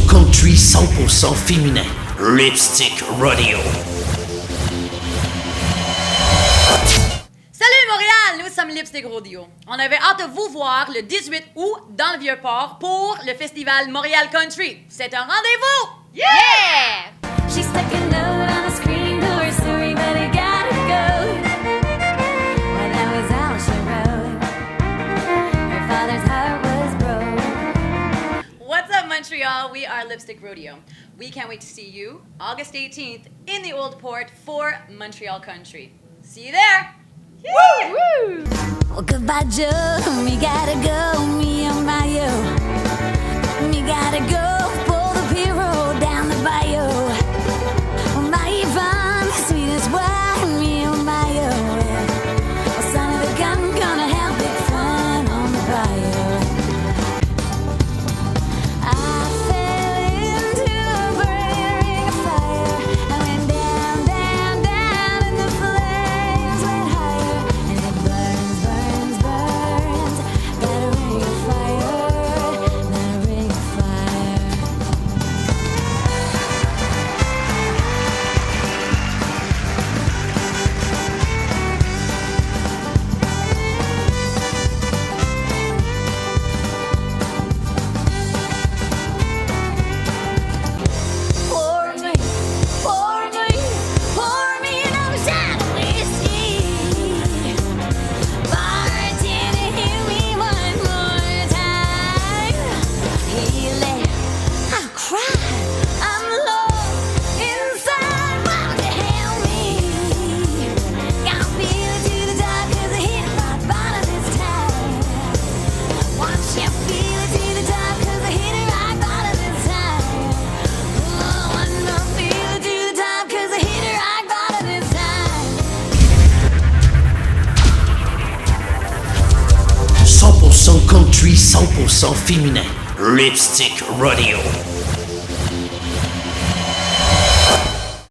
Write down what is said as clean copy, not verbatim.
country 100% féminin. Lipstick Rodeo. Salut Montréal, nous sommes Lipstick Rodeo. On avait hâte de vous voir le 18 août dans le Vieux-Port pour le festival Montréal Country. C'est un rendez-vous! Yeah! She stuck a note on the screen door, sorry, but I gotta go. Well, that was all she wrote. Her father's heart was broke. What's up, Montreal? We are Lipstick Rodeo. We can't wait to see you August 18th in the Old Port for Montreal Country. See you there! Woo! Woo! Well, goodbye, Joe. Me gotta go, me and my yo. Me gotta go, pull the pirogue down the bayou. My Yvonne, sweet as wine, me and my yo. Well, son of a gun, gonna have big fun on the bayou. I fell into a great ring of fire. I went down, down, down, and the flames went higher. And it burns, burns, burns. Got a ring of fire, not a ring of fire. 'Pour me, pour me, pour me another shot of whiskey. Bartender, hit me one more time. Healing, I cry, I'm low inside. Why would you help me? Gotta feel it to the top 'cause I hit rock bottom this time. Watch you feel it to the top 'cause I hit rock bottom this time. Oh, I know feel it to the top 'cause I hit rock bottom this time. 100% country 100% féminin. Lipstick Rodeo.